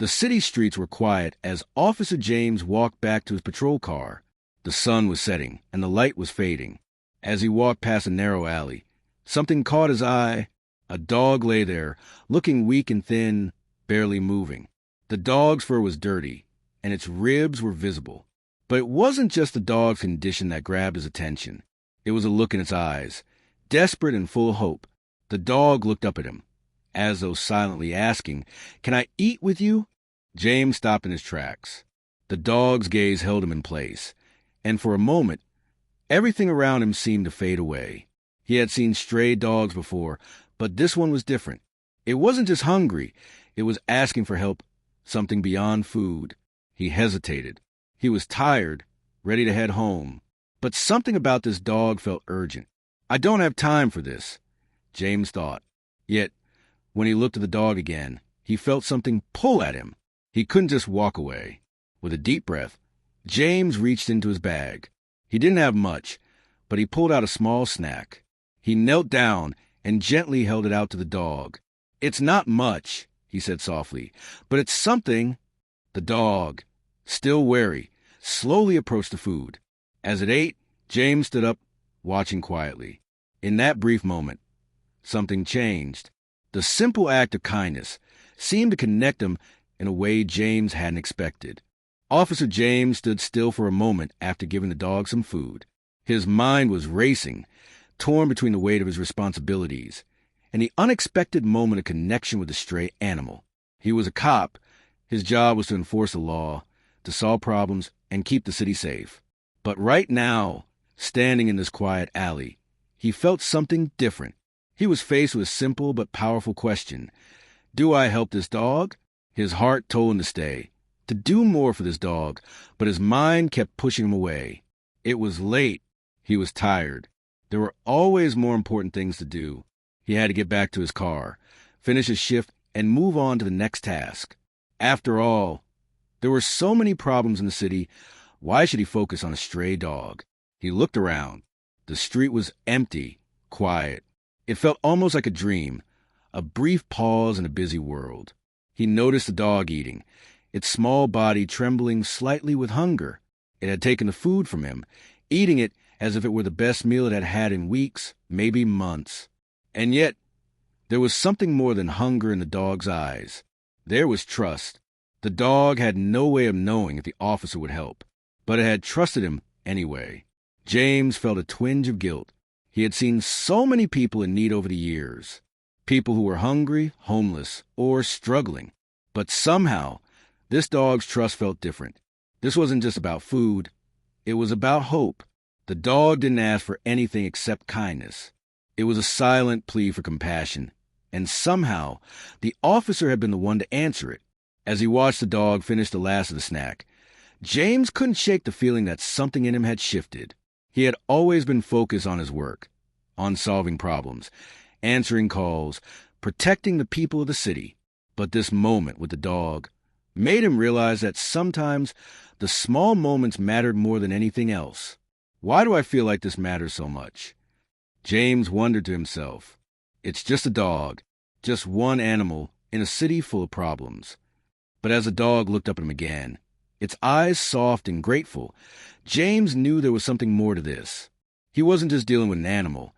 The city streets were quiet as Officer James walked back to his patrol car. The sun was setting, and the light was fading. As he walked past a narrow alley, something caught his eye. A dog lay there, looking weak and thin, barely moving. The dog's fur was dirty, and its ribs were visible. But it wasn't just the dog's condition that grabbed his attention. It was a look in its eyes, desperate and full of hope. The dog looked up at him, as though silently asking, "Can I eat with you?" James stopped in his tracks. The dog's gaze held him in place, and for a moment, everything around him seemed to fade away. He had seen stray dogs before, but this one was different. It wasn't just hungry. It was asking for help, something beyond food. He hesitated. He was tired, ready to head home. But something about this dog felt urgent. "I don't have time for this," James thought. Yet, when he looked at the dog again, he felt something pull at him. He couldn't just walk away. With a deep breath, James reached into his bag. He didn't have much, but he pulled out a small snack. He knelt down and gently held it out to the dog. "It's not much," he said softly, "but it's something." The dog, still wary, slowly approached the food. As it ate, James stood up, watching quietly. In that brief moment, something changed. The simple act of kindness seemed to connect him in a way James hadn't expected. Officer James stood still for a moment after giving the dog some food. His mind was racing, torn between the weight of his responsibilities and the unexpected moment of connection with the stray animal. He was a cop. His job was to enforce the law, to solve problems, and keep the city safe. But right now, standing in this quiet alley, he felt something different. He was faced with a simple but powerful question. Do I help this dog? His heart told him to stay, to do more for this dog, but his mind kept pushing him away. It was late. He was tired. There were always more important things to do. He had to get back to his car, finish his shift, and move on to the next task. After all, there were so many problems in the city. Why should he focus on a stray dog? He looked around. The street was empty, quiet. It felt almost like a dream, a brief pause in a busy world. He noticed the dog eating, its small body trembling slightly with hunger. It had taken the food from him, eating it as if it were the best meal it had had in weeks, maybe months. And yet, there was something more than hunger in the dog's eyes. There was trust. The dog had no way of knowing if the officer would help, but it had trusted him anyway. James felt a twinge of guilt. He had seen so many people in need over the years. People who were hungry, homeless, or struggling. But somehow, this dog's trust felt different. This wasn't just about food. It was about hope. The dog didn't ask for anything except kindness. It was a silent plea for compassion. And somehow, the officer had been the one to answer it. As he watched the dog finish the last of the snack, James couldn't shake the feeling that something in him had shifted. He had always been focused on his work, on solving problems, answering calls, protecting the people of the city. But this moment with the dog made him realize that sometimes the small moments mattered more than anything else. Why do I feel like this matters so much? James wondered to himself. It's just a dog, just one animal in a city full of problems. But as the dog looked up at him again, its eyes soft and grateful, James knew there was something more to this. He wasn't just dealing with an animal.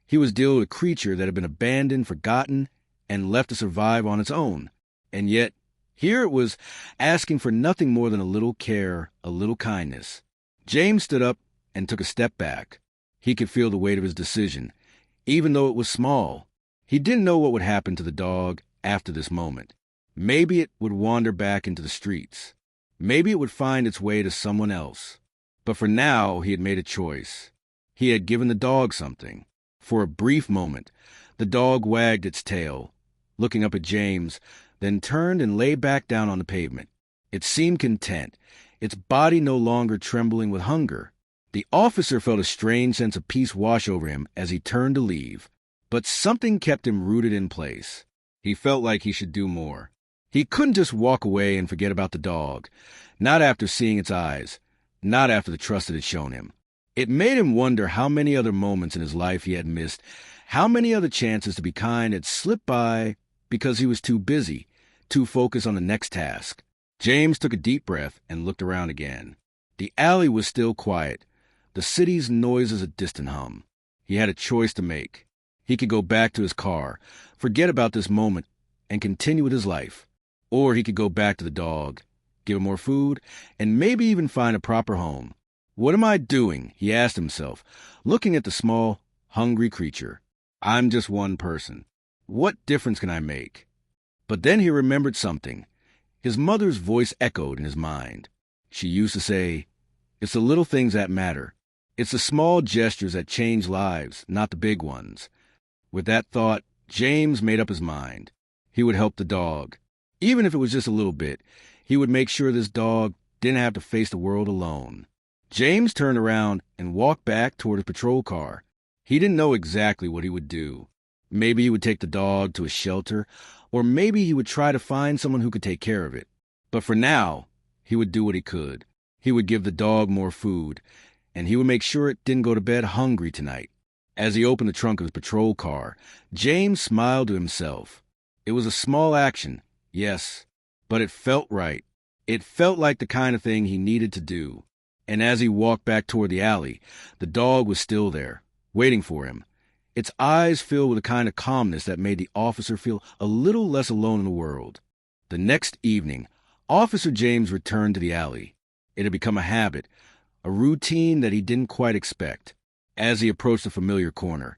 He was dealing with a creature that had been abandoned, forgotten, and left to survive on its own. And yet, here it was asking for nothing more than a little care, a little kindness. James stood up and took a step back. He could feel the weight of his decision, even though it was small. He didn't know what would happen to the dog after this moment. Maybe it would wander back into the streets. Maybe it would find its way to someone else. But for now, he had made a choice. He had given the dog something. For a brief moment, the dog wagged its tail, looking up at James, then turned and lay back down on the pavement. It seemed content, its body no longer trembling with hunger. The officer felt a strange sense of peace wash over him as he turned to leave. But something kept him rooted in place. He felt like he should do more. He couldn't just walk away and forget about the dog, not after seeing its eyes, not after the trust it had shown him. It made him wonder how many other moments in his life he had missed, how many other chances to be kind had slipped by because he was too busy, too focused on the next task. James took a deep breath and looked around again. The alley was still quiet, the city's noises a distant hum. He had a choice to make. He could go back to his car, forget about this moment, and continue with his life. Or he could go back to the dog, give him more food, and maybe even find a proper home. What am I doing? He asked himself, looking at the small, hungry creature. I'm just one person. What difference can I make? But then he remembered something. His mother's voice echoed in his mind. She used to say, "It's the little things that matter. It's the small gestures that change lives, not the big ones." With that thought, James made up his mind. He would help the dog. Even if it was just a little bit, he would make sure this dog didn't have to face the world alone. James turned around and walked back toward his patrol car. He didn't know exactly what he would do. Maybe he would take the dog to a shelter, or maybe he would try to find someone who could take care of it. But for now, he would do what he could. He would give the dog more food, and he would make sure it didn't go to bed hungry tonight. As he opened the trunk of his patrol car, James smiled to himself. It was a small action, yes, but it felt right. It felt like the kind of thing he needed to do. And as he walked back toward the alley, the dog was still there, waiting for him. Its eyes filled with a kind of calmness that made the officer feel a little less alone in the world. The next evening, Officer James returned to the alley. It had become a habit, a routine that he didn't quite expect. As he approached the familiar corner,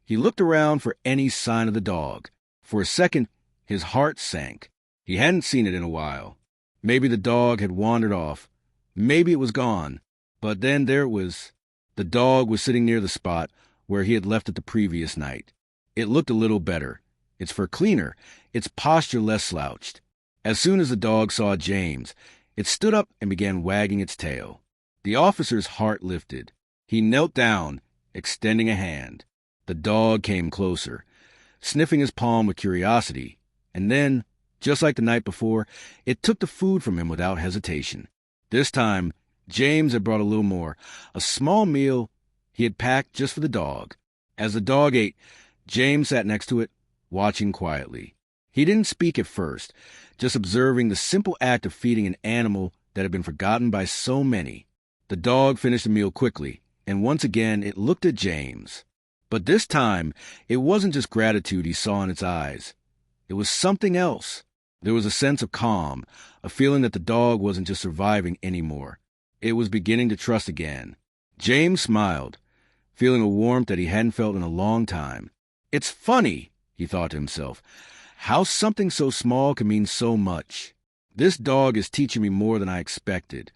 he looked around for any sign of the dog. For a second, his heart sank. He hadn't seen it in a while. Maybe the dog had wandered off. Maybe it was gone. But then there it was. The dog was sitting near the spot where he had left it the previous night. It looked a little better, its fur cleaner, its posture less slouched. As soon as the dog saw James, it stood up and began wagging its tail. The officer's heart lifted. He knelt down, extending a hand. The dog came closer, sniffing his palm with curiosity, and then, just like the night before, it took the food from him without hesitation. This time, James had brought a little more, a small meal he had packed just for the dog. As the dog ate, James sat next to it, watching quietly. He didn't speak at first, just observing the simple act of feeding an animal that had been forgotten by so many. The dog finished the meal quickly, and once again it looked at James. But this time, it wasn't just gratitude he saw in its eyes. It was something else. There was a sense of calm, a feeling that the dog wasn't just surviving anymore. It was beginning to trust again. James smiled, feeling a warmth that he hadn't felt in a long time. It's funny, he thought to himself, how something so small can mean so much. This dog is teaching me more than I expected.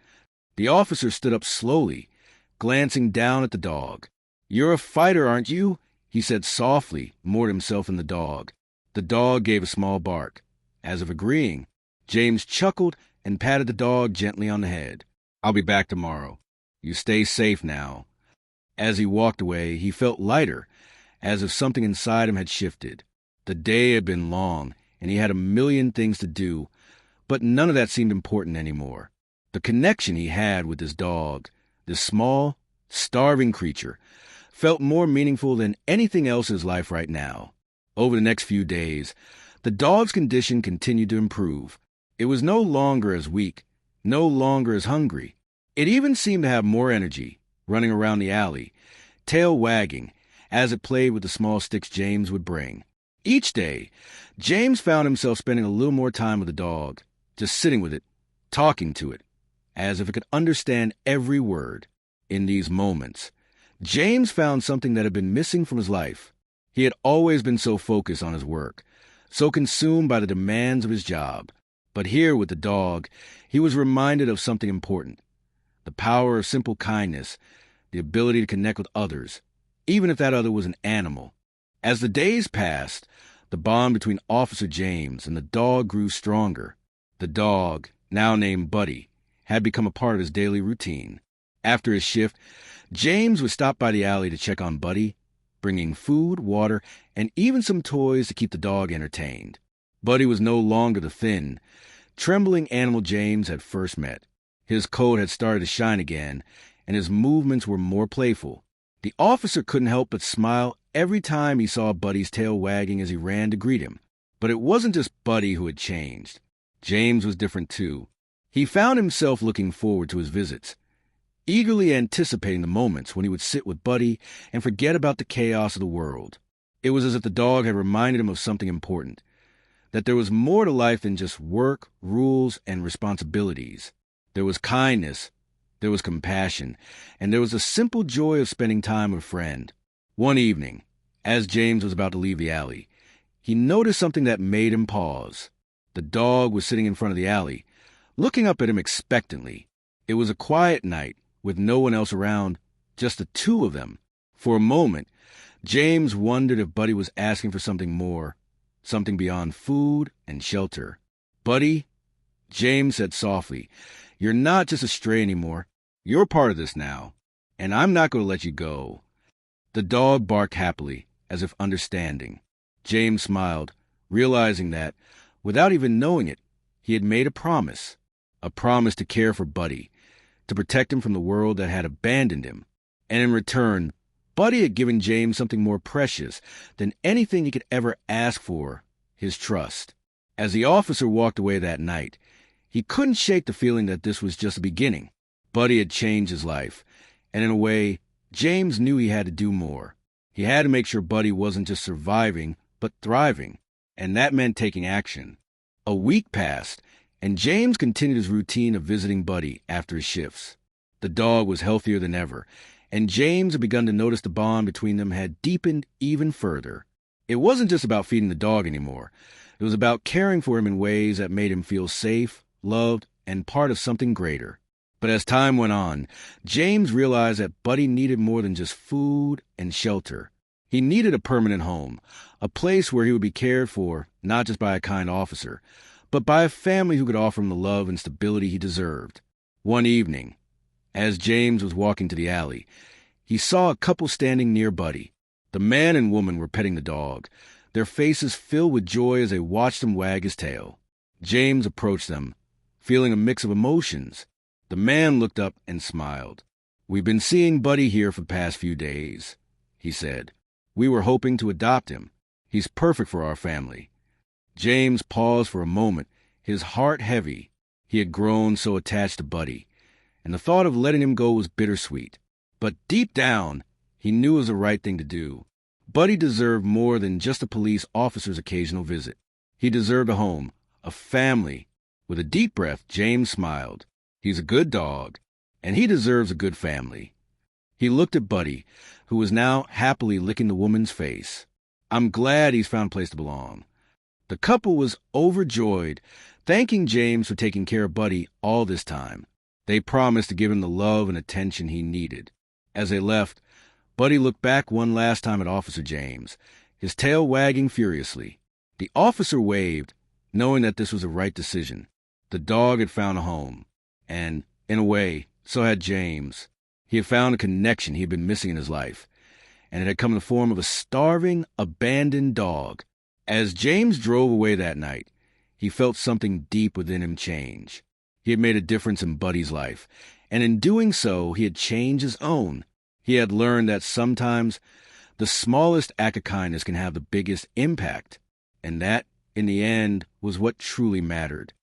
The officer stood up slowly, glancing down at the dog. "You're a fighter, aren't you?" he said softly, more to himself than the dog. The dog gave a small bark. As if agreeing, James chuckled and patted the dog gently on the head. "I'll be back tomorrow. You stay safe now." As he walked away, he felt lighter, as if something inside him had shifted. The day had been long, and he had a million things to do, but none of that seemed important anymore. The connection he had with this dog, this small, starving creature, felt more meaningful than anything else in his life right now. Over the next few days, the dog's condition continued to improve. It was no longer as weak, no longer as hungry. It even seemed to have more energy, running around the alley, tail wagging, as it played with the small sticks James would bring. Each day, James found himself spending a little more time with the dog, just sitting with it, talking to it, as if it could understand every word. In these moments, James found something that had been missing from his life. He had always been so focused on his work, so consumed by the demands of his job. But here with the dog, he was reminded of something important. The power of simple kindness, the ability to connect with others, even if that other was an animal. As the days passed, the bond between Officer James and the dog grew stronger. The dog, now named Buddy, had become a part of his daily routine. After his shift, James would stop by the alley to check on Buddy, bringing food, water, and even some toys to keep the dog entertained. Buddy was no longer the thin, trembling animal James had first met. His coat had started to shine again, and his movements were more playful. The officer couldn't help but smile every time he saw Buddy's tail wagging as he ran to greet him. But it wasn't just Buddy who had changed. James was different too. He found himself looking forward to his visits, eagerly anticipating the moments when he would sit with Buddy and forget about the chaos of the world. It was as if the dog had reminded him of something important, that there was more to life than just work, rules, and responsibilities. There was kindness, there was compassion, and there was a simple joy of spending time with a friend. One evening, as James was about to leave the alley, he noticed something that made him pause. The dog was sitting in front of the alley, looking up at him expectantly. It was a quiet night, with no one else around, just the two of them. For a moment, James wondered if Buddy was asking for something more, something beyond food and shelter. "Buddy," James said softly, "you're not just a stray anymore. You're part of this now, and I'm not going to let you go." The dog barked happily, as if understanding. James smiled, realizing that, without even knowing it, he had made a promise to care for Buddy, to protect him from the world that had abandoned him. And in return, Buddy had given James something more precious than anything he could ever ask for, his trust. As the officer walked away that night, he couldn't shake the feeling that this was just the beginning. Buddy had changed his life, and in a way, James knew he had to do more. He had to make sure Buddy wasn't just surviving, but thriving, and that meant taking action. A week passed, and James continued his routine of visiting Buddy after his shifts. The dog was healthier than ever, and James had begun to notice the bond between them had deepened even further. It wasn't just about feeding the dog anymore. It was about caring for him in ways that made him feel safe, loved, and part of something greater. But as time went on, James realized that Buddy needed more than just food and shelter. He needed a permanent home, a place where he would be cared for, not just by a kind officer, but by a family who could offer him the love and stability he deserved. One evening, as James was walking to the alley, he saw a couple standing near Buddy. The man and woman were petting the dog, their faces filled with joy as they watched him wag his tail. James approached them, feeling a mix of emotions. The man looked up and smiled. "We've been seeing Buddy here for the past few days," he said. "We were hoping to adopt him. He's perfect for our family." James paused for a moment, his heart heavy. He had grown so attached to Buddy, and the thought of letting him go was bittersweet. But deep down, he knew it was the right thing to do. Buddy deserved more than just a police officer's occasional visit. He deserved a home, a family. With a deep breath, James smiled. He's a good dog, and he deserves a good family. He looked at Buddy, who was now happily licking the woman's face. "I'm glad he's found a place to belong." The couple was overjoyed, thanking James for taking care of Buddy all this time. They promised to give him the love and attention he needed. As they left, Buddy looked back one last time at Officer James, his tail wagging furiously. The officer waved, knowing that this was the right decision. The dog had found a home, and, in a way, so had James. He had found a connection he had been missing in his life, and it had come in the form of a starving, abandoned dog. As James drove away that night, he felt something deep within him change. He had made a difference in Buddy's life, and in doing so, he had changed his own. He had learned that sometimes the smallest act of kindness can have the biggest impact, and that, in the end, was what truly mattered.